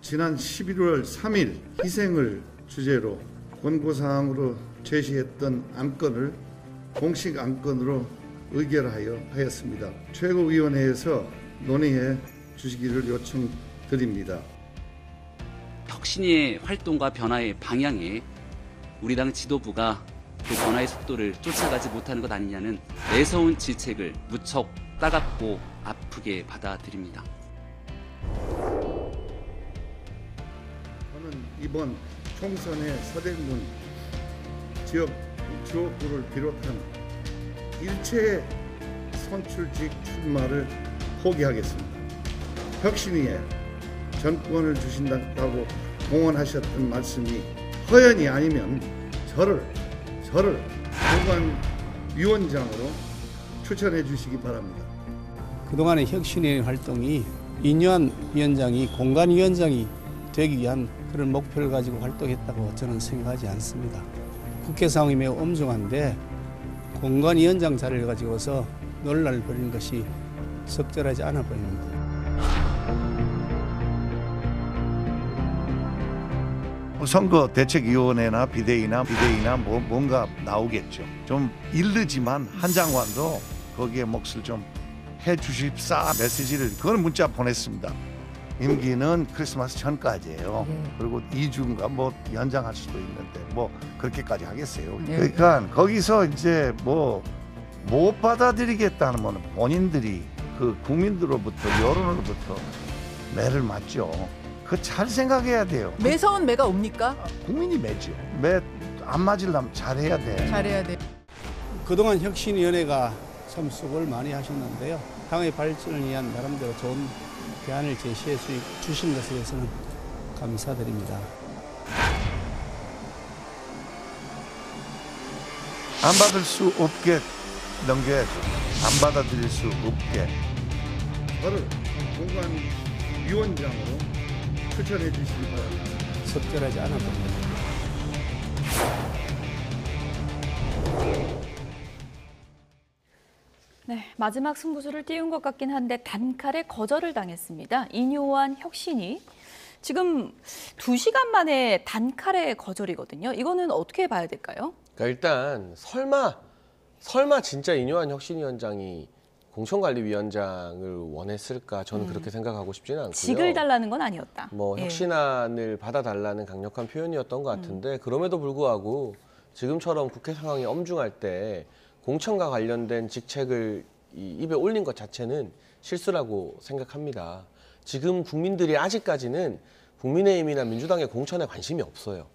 지난 11월 3일 희생을 주제로 권고사항으로 제시했던 안건을 공식 안건으로 의결하였습니다. 최고위원회에서 논의해 주시기를 요청드립니다. 혁신위의 활동과 변화의 방향에 우리 당 지도부가 그 변화의 속도를 쫓아가지 못하는 것 아니냐는 매서운 질책을 무척 따갑고 아프게 받아들입니다. 저는 이번 총선의 서대문 지역 지역구를 비롯한 일체의 선출직 출마를 포기하겠습니다. 혁신위에 전권을 주신다고 공언하셨던 말씀이 허연이 아니면 저를 공관위원장으로 추천해 주시기 바랍니다. 그동안의 혁신의 활동이 이뇨한 위원장이 공관위원장이 되기 위한 그런 목표를 가지고 활동했다고 저는 생각하지 않습니다. 국회 상황이 매우 엄중한데 공관위원장 자리를 가지고서 논란을 벌이는 것이 적절하지 않아 보입니다. 선거 대책위원회나 비대위나 뭔가 나오겠죠. 좀 이르지만 한 장관도 거기에 몫을 좀 해주십사 메시지를 그건 문자 보냈습니다. 임기는 크리스마스 전까지예요. 그리고 2주인가 뭐 연장할 수도 있는데 뭐 그렇게까지 하겠어요. 그러니까 거기서 이제 뭐 못 받아들이겠다는 거는 본인들이 그 국민들로부터 여론으로부터 매를 맞죠. 그 잘 생각해야 돼요. 매서운 매가 옵니까? 국민이 매죠. 매 안 맞으려면 잘해야 돼. 잘해야 돼. 그동안 혁신위원회가 참 수고를 많이 하셨는데요. 당의 발전을 위한 나름대로 좋은 대안을 제시해 주신 것에 대해서는 감사드립니다. 안 받을 수 없게 넘겨야죠. 안 받아들일 수 없게. 저를 공관위원장으로 추천해 주시기 바랍니다. 적절하지 않아 보입니다. 네, 마지막 승부수를 띄운 것 같긴 한데 단칼에 거절을 당했습니다. 이뇨한 혁신이 지금 2시간 만에 단칼에 거절이거든요. 이거는 어떻게 봐야 될까요? 그러니까 일단 설마 진짜 이뇨한 혁신위원장이 공천관리위원장을 원했을까? 저는 그렇게 생각하고 싶지는 않고요. 직을 달라는 건 아니었다. 뭐 혁신안을 받아달라는 강력한 표현이었던 것 같은데 그럼에도 불구하고 지금처럼 국회 상황이 엄중할 때 공천과 관련된 직책을 입에 올린 것 자체는 실수라고 생각합니다. 지금 국민들이 아직까지는 국민의힘이나 민주당의 공천에 관심이 없어요.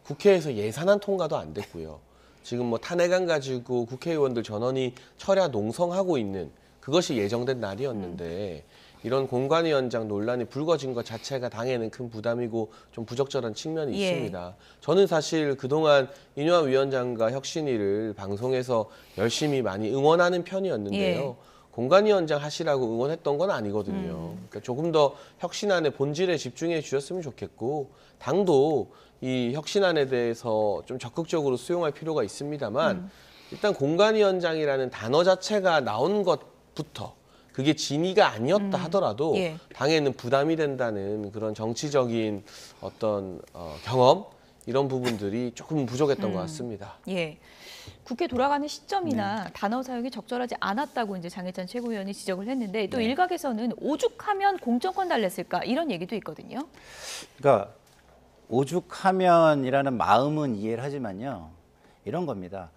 국회에서 예산안 통과도 안 됐고요. 지금 뭐 탄핵안 가지고 국회의원들 전원이 철야 농성하고 있는 그것이 예정된 날이었는데 이런 공관위원장 논란이 불거진 것 자체가 당에는 큰 부담이고 좀 부적절한 측면이 있습니다. 저는 사실 그동안 이뇨한 위원장과 혁신위를 방송에서 열심히 많이 응원하는 편이었는데요. 공관위원장 하시라고 응원했던 건 아니거든요. 그러니까 조금 더 혁신안의 본질에 집중해 주셨으면 좋겠고 당도 이 혁신안에 대해서 좀 적극적으로 수용할 필요가 있습니다만 일단 공관위원장이라는 단어 자체가 나온 것부터 그게 진위가 아니었다 하더라도 당에는 부담이 된다는 그런 정치적인 어떤 경험 이런 부분들이 조금 부족했던 것 같습니다. 국회 돌아가는 시점이나 단어 사용이 적절하지 않았다고 이제 장해찬 최고위원이 지적을 했는데 또 일각에서는 오죽하면 공천권 달랬을까 이런 얘기도 있거든요. 그러니까 오죽하면이라는 마음은 이해를 하지만요. 이런 겁니다.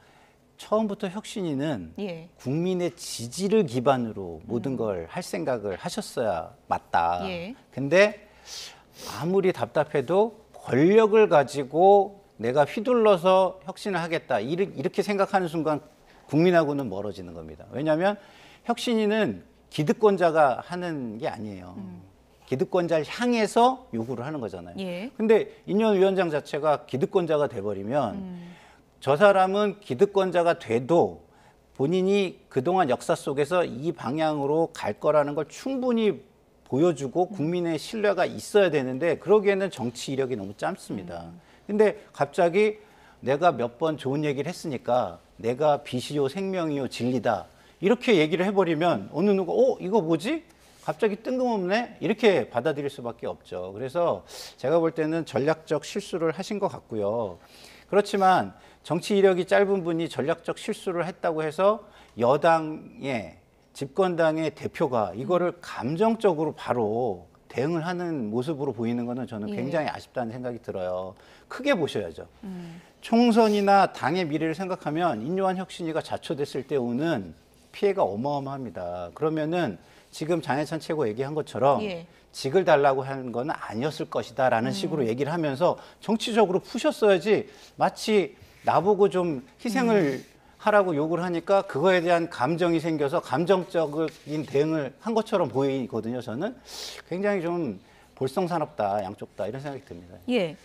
처음부터 혁신위는 국민의 지지를 기반으로 모든 걸 할 생각을 하셨어야 맞다. 근데 아무리 답답해도 권력을 가지고 내가 휘둘러서 혁신을 하겠다. 이렇게 생각하는 순간 국민하고는 멀어지는 겁니다. 왜냐하면 혁신위는 기득권자가 하는 게 아니에요. 기득권자를 향해서 요구를 하는 거잖아요. 근데 이뇨한 위원장 자체가 기득권자가 돼버리면 저 사람은 기득권자가 돼도 본인이 그동안 역사 속에서 이 방향으로 갈 거라는 걸 충분히 보여주고 국민의 신뢰가 있어야 되는데 그러기에는 정치 이력이 너무 짧습니다. 근데 갑자기 내가 몇 번 좋은 얘기를 했으니까 내가 빛이요 생명이요 진리다 이렇게 얘기를 해버리면 어느 누가 이거 뭐지? 갑자기 뜬금없네? 이렇게 받아들일 수밖에 없죠. 그래서 제가 볼 때는 전략적 실수를 하신 것 같고요. 그렇지만 정치 이력이 짧은 분이 전략적 실수를 했다고 해서 여당의 집권당의 대표가 이거를 감정적으로 바로 대응을 하는 모습으로 보이는 거는 저는 굉장히 아쉽다는 생각이 들어요. 크게 보셔야죠. 총선이나 당의 미래를 생각하면 인요한 혁신위가 자초됐을 때 오는 피해가 어마어마합니다. 그러면은 지금 장해찬 최고 얘기한 것처럼 직을 달라고 하는 건 아니었을 것이다라는 식으로 얘기를 하면서 정치적으로 푸셨어야지 마치 나보고 좀 희생을 하라고 욕을 하니까 그거에 대한 감정이 생겨서 감정적인 대응을 한 것처럼 보이거든요. 저는 굉장히 좀 볼썽사납다, 양쪽 다 이런 생각이 듭니다. 예.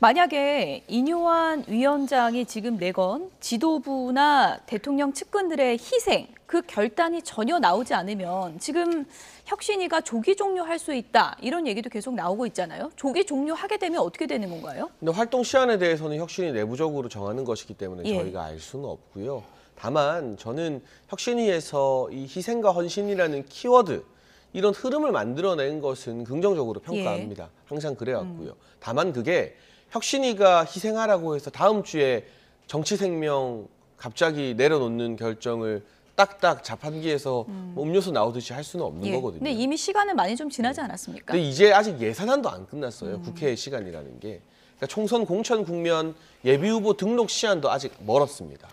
만약에 인요한 위원장이 지금 내건 지도부나 대통령 측근들의 희생, 그 결단이 전혀 나오지 않으면 지금 혁신위가 조기 종료할 수 있다 이런 얘기도 계속 나오고 있잖아요. 조기 종료하게 되면 어떻게 되는 건가요? 근데 활동 시한에 대해서는 혁신이 내부적으로 정하는 것이기 때문에 저희가 알 수는 없고요. 다만 저는 혁신위에서 이 희생과 헌신이라는 키워드 이런 흐름을 만들어낸 것은 긍정적으로 평가합니다. 항상 그래왔고요. 다만 그게 혁신위가 희생하라고 해서 다음 주에 정치 생명 갑자기 내려놓는 결정을 딱딱 자판기에서 음료수 나오듯이 할 수는 없는 거거든요. 근데 이미 시간은 많이 좀 지나지 않았습니까? 근데 이제 아직 예산안도 안 끝났어요. 국회의 시간이라는 게. 그러니까 총선 공천 국면 예비후보 등록 시한도 아직 멀었습니다.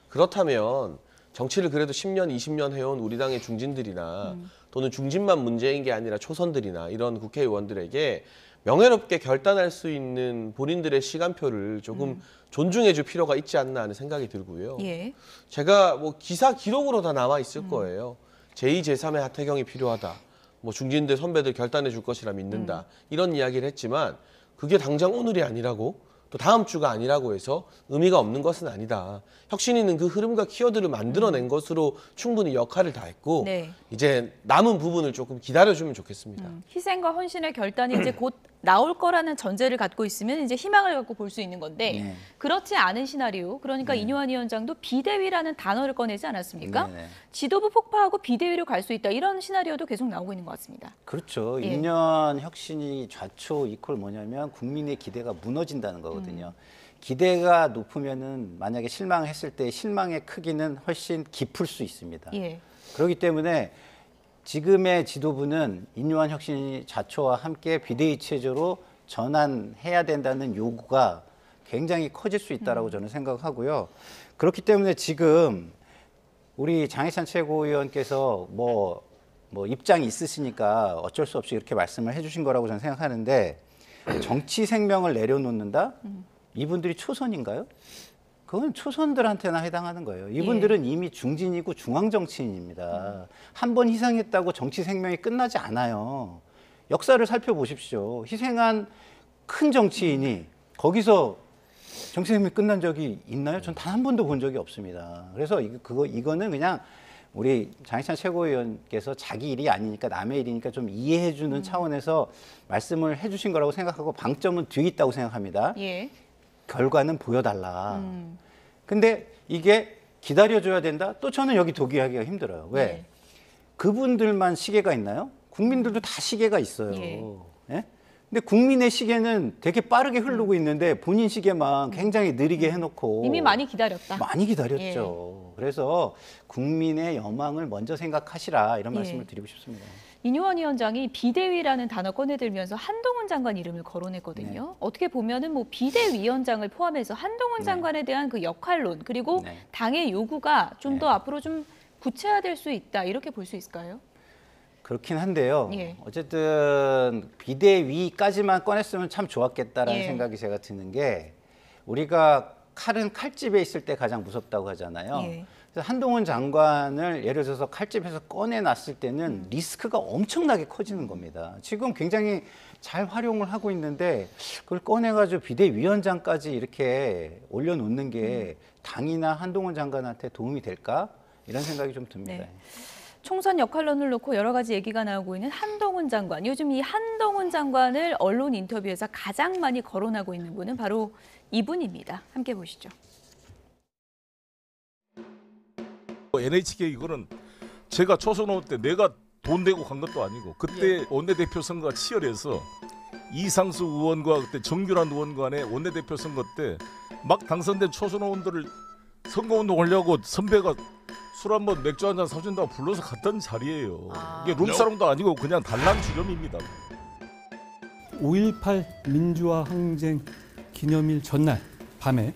그렇다면 정치를 그래도 10년, 20년 해온 우리 당의 중진들이나 또는 중진만 문제인 게 아니라 초선들이나 이런 국회의원들에게 명예롭게 결단할 수 있는 본인들의 시간표를 조금 존중해 줄 필요가 있지 않나 하는 생각이 들고요. 제가 뭐 기사 기록으로 다 남아 있을 거예요. 제2, 제3의 하태경이 필요하다. 뭐 중진들 선배들 결단해 줄 것이라 믿는다. 이런 이야기를 했지만 그게 당장 오늘이 아니라고 또 다음 주가 아니라고 해서 의미가 없는 것은 아니다. 혁신위는 그 흐름과 키워드를 만들어낸 것으로 충분히 역할을 다했고 이제 남은 부분을 조금 기다려주면 좋겠습니다. 희생과 헌신의 결단이 이제 곧 나올 거라는 전제를 갖고 있으면 이제 희망을 갖고 볼 수 있는 건데 그렇지 않은 시나리오, 그러니까 인요한 위원장도 비대위라는 단어를 꺼내지 않았습니까? 지도부 폭파하고 비대위로 갈 수 있다 이런 시나리오도 계속 나오고 있는 것 같습니다. 그렇죠. 인요한 혁신이 좌초 이퀄 뭐냐면 국민의 기대가 무너진다는 거거든요. 기대가 높으면은 만약에 실망했을 때 실망의 크기는 훨씬 깊을 수 있습니다. 그렇기 때문에 지금의 지도부는 인요한 혁신이 자초와 함께 비대위 체제로 전환해야 된다는 요구가 굉장히 커질 수 있다라고 저는 생각하고요. 그렇기 때문에 지금 우리 장해찬 최고위원께서 뭐 입장이 있으시니까 어쩔 수 없이 이렇게 말씀을 해주신 거라고 저는 생각하는데 정치 생명을 내려놓는다? 이분들이 초선인가요? 그건 초선들한테나 해당하는 거예요. 이분들은 이미 중진이고 중앙정치인입니다. 한 번 희생했다고 정치 생명이 끝나지 않아요. 역사를 살펴보십시오. 희생한 큰 정치인이 거기서 정치 생명이 끝난 적이 있나요? 전 단 한 번도 본 적이 없습니다. 그래서 이거는 그냥 우리 장해찬 최고위원께서 자기 일이 아니니까 남의 일이니까 좀 이해해주는 차원에서 말씀을 해주신 거라고 생각하고 방점은 뒤에 있다고 생각합니다. 결과는 보여달라. 근데 이게 기다려줘야 된다? 또 저는 여기 동의하기가 힘들어요. 왜? 그분들만 시계가 있나요? 국민들도 다 시계가 있어요. 예? 근데 국민의 시계는 되게 빠르게 흐르고 있는데 본인 시계만 굉장히 느리게 해놓고 이미 많이 기다렸다. 많이 기다렸죠. 그래서 국민의 여망을 먼저 생각하시라 이런 말씀을 드리고 싶습니다. 인요한 위원장이 비대위라는 단어 꺼내들면서 한동훈 장관 이름을 거론했거든요. 어떻게 보면은 뭐 비대위원장을 포함해서 한동훈 장관에 대한 그 역할론 그리고 당의 요구가 좀 더 앞으로 좀 구체화될 수 있다 이렇게 볼 수 있을까요? 그렇긴 한데요. 어쨌든 비대위까지만 꺼냈으면 참 좋았겠다라는 생각이 제가 드는 게 우리가 칼은 칼집에 있을 때 가장 무섭다고 하잖아요. 그래서 한동훈 장관을 예를 들어서 칼집에서 꺼내놨을 때는 리스크가 엄청나게 커지는 겁니다. 지금 굉장히 잘 활용을 하고 있는데 그걸 꺼내가지고 비대위원장까지 이렇게 올려놓는 게 당이나 한동훈 장관한테 도움이 될까? 이런 생각이 좀 듭니다. 총선 역할론을 놓고 여러 가지 얘기가 나오고 있는 한동훈 장관. 요즘 이 한동훈 장관을 언론 인터뷰에서 가장 많이 거론하고 있는 분은 바로 이분입니다. 함께 보시죠. NHK 이거는 제가 초선 올 때 내가 돈 내고 간 것도 아니고 그때 원내대표 선거가 치열해서 이상수 의원과 그때 정규란 의원 간의 원내대표 선거 때 막 당선된 초선 의원들을 선거운동하려고 선배가 술 한번 맥주 한잔 사준다고 불러서 갔던 자리예요. 이게 룸사롱도 아니고 그냥 단란 주점입니다. 5.18 민주화 항쟁 기념일 전날 밤에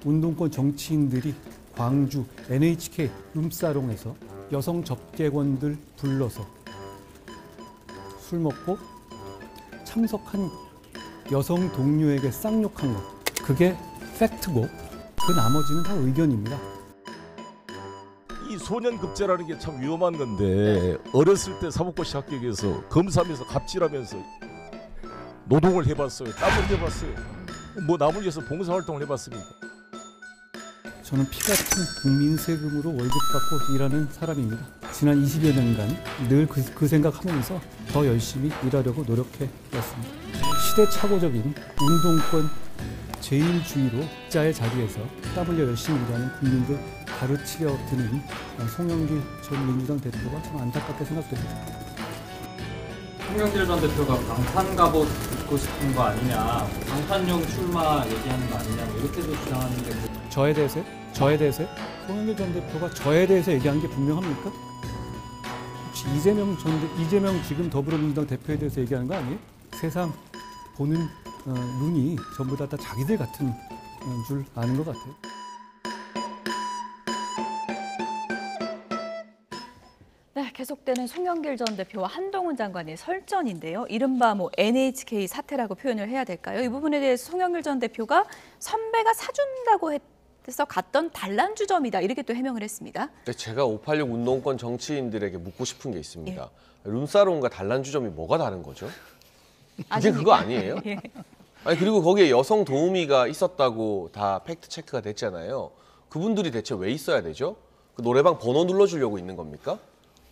운동권 정치인들이 광주 NHK 룸사롱에서 여성 접객원들 불러서 술 먹고 참석한 여성 동료에게 쌍욕한 것, 그게 팩트고 그 나머지는 다 의견입니다. 이 소년급제라는 게 참 위험한 건데 어렸을 때 사법고시 합격해서 검사하면서 갑질하면서 노동을 해봤어요. 땀을 내봤어요. 뭐 남을 위해서 봉사활동을 해봤습니까? 저는 피 같은 국민 세금으로 월급 받고 일하는 사람입니다. 지난 20여 년간 늘 그 생각하면서 더 열심히 일하려고 노력해 왔습니다. 시대착오적인 운동권 제일주의로 자의 자리에서 땀 흘려 열심히 일하는 국민들 가르치려 드는 송영길 전 민주당 대표가 참 안타깝게 생각됩니다. 송영길 전 대표가 방탄 갑옷 입고 싶은 거 아니냐, 방탄용 출마 얘기하는 거 아니냐, 이렇게도 주장하는데 저에 대해서 송영길 전 대표가 저에 대해서 얘기한 게 분명합니까? 혹시 이재명 지금 더불어민주당 대표에 대해서 얘기하는 거 아니에요? 세상 보는 눈이 전부 다 자기들 같은 줄 아는 것 같아요. 네, 계속되는 송영길 전 대표와 한동훈 장관의 설전인데요. 이른바 NHK 사태라고 표현을 해야 될까요? 이 부분에 대해서 송영길 전 대표가 선배가 사준다고 해서 갔던 단란주점이다, 이렇게 또 해명을 했습니다. 네, 제가 586 운동권 정치인들에게 묻고 싶은 게 있습니다. 룸사롱과 단란주점이 뭐가 다른 거죠? 이게 그거 아니에요? 예. 아니 그리고 거기에 여성 도우미가 있었다고 다 팩트 체크가 됐잖아요. 그분들이 대체 왜 있어야 되죠? 그 노래방 번호 눌러주려고 있는 겁니까?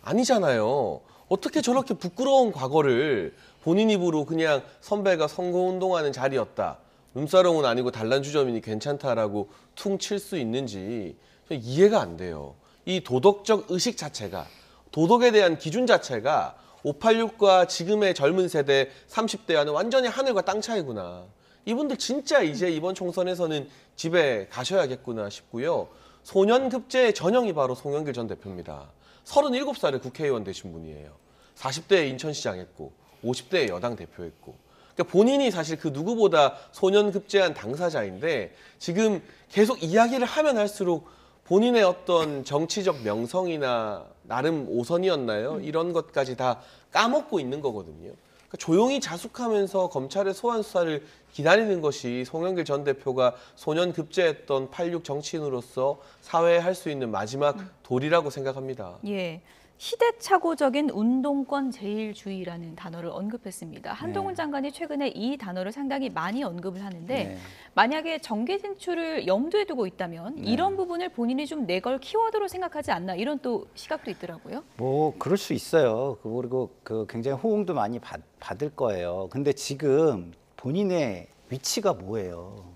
아니잖아요. 어떻게 저렇게 부끄러운 과거를 본인 입으로 그냥 선배가 선거운동하는 자리였다, 룸사롱은 아니고 단란주점이니 괜찮다라고 퉁 칠 수 있는지 이해가 안 돼요. 이 도덕적 의식 자체가, 도덕에 대한 기준 자체가 586과 지금의 젊은 세대 30대와는 완전히 하늘과 땅 차이구나. 이분들 진짜 이제 이번 총선에서는 집에 가셔야겠구나 싶고요. 소년급제의 전형이 바로 송영길 전 대표입니다. 37살에 국회의원 되신 분이에요. 40대에 인천시장 했고 50대에 여당 대표했고, 그러니까 본인이 사실 그 누구보다 소년급제한 당사자인데 지금 계속 이야기를 하면 할수록 본인의 어떤 정치적 명성이나 나름 오선이었나요? 이런 것까지 다 까먹고 있는 거거든요. 그러니까 조용히 자숙하면서 검찰의 소환 수사를 기다리는 것이 송영길 전 대표가 소년급제했던 86 정치인으로서 사회에 할 수 있는 마지막 도리라고 생각합니다. 예. 시대착오적인 운동권 제일주의라는 단어를 언급했습니다. 한동훈 장관이 최근에 이 단어를 상당히 많이 언급을 하는데 만약에 정계 진출을 염두에 두고 있다면 이런 부분을 본인이 좀 내걸 키워드로 생각하지 않나, 이런 또 시각도 있더라고요. 뭐 그럴 수 있어요. 그리고 굉장히 호응도 많이 받을 거예요. 근데 지금 본인의 위치가 뭐예요?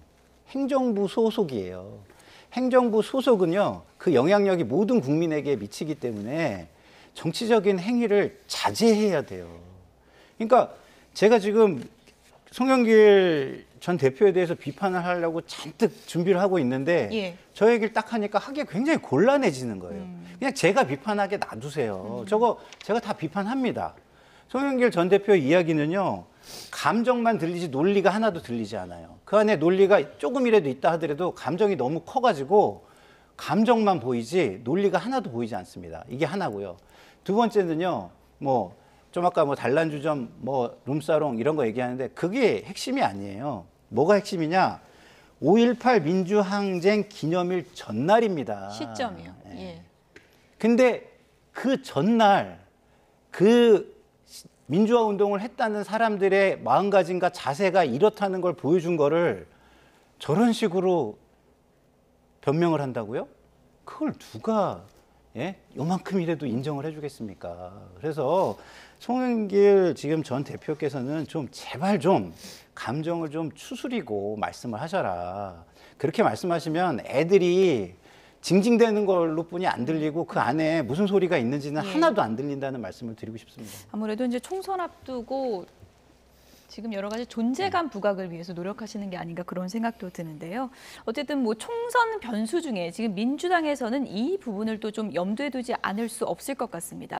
행정부 소속이에요. 행정부 소속은요, 그 영향력이 모든 국민에게 미치기 때문에 정치적인 행위를 자제해야 돼요. 그러니까 제가 지금 송영길 전 대표에 대해서 비판을 하려고 잔뜩 준비를 하고 있는데 저 얘기를 딱 하니까 하기 굉장히 곤란해지는 거예요. 그냥 제가 비판하게 놔두세요. 저거 제가 다 비판합니다. 송영길 전 대표 이야기는요, 감정만 들리지 논리가 하나도 들리지 않아요. 그 안에 논리가 조금이라도 있다 하더라도 감정이 너무 커가지고 감정만 보이지 논리가 하나도 보이지 않습니다. 이게 하나고요. 두 번째는요, 좀 아까 단란주점, 룸사롱 이런 거 얘기하는데 그게 핵심이 아니에요. 뭐가 핵심이냐? 5.18 민주항쟁 기념일 전날입니다. 시점이요. 예. 근데 그 전날 그 민주화 운동을 했다는 사람들의 마음가짐과 자세가 이렇다는 걸 보여준 거를 저런 식으로 변명을 한다고요? 그걸 누가 요만큼이라도 인정을 해주겠습니까? 그래서 송영길 지금 전 대표께서는 좀 제발 좀 감정을 좀 추스리고 말씀을 하셔라. 그렇게 말씀하시면 애들이 징징대는 걸로뿐이 안 들리고 그 안에 무슨 소리가 있는지는 예. 하나도 안 들린다는 말씀을 드리고 싶습니다. 아무래도 이제 총선 앞두고 지금 여러 가지 존재감 부각을 위해서 노력하시는 게 아닌가 그런 생각도 드는데요. 어쨌든 뭐 총선 변수 중에 지금 민주당에서는 이 부분을 또 좀 염두에 두지 않을 수 없을 것 같습니다.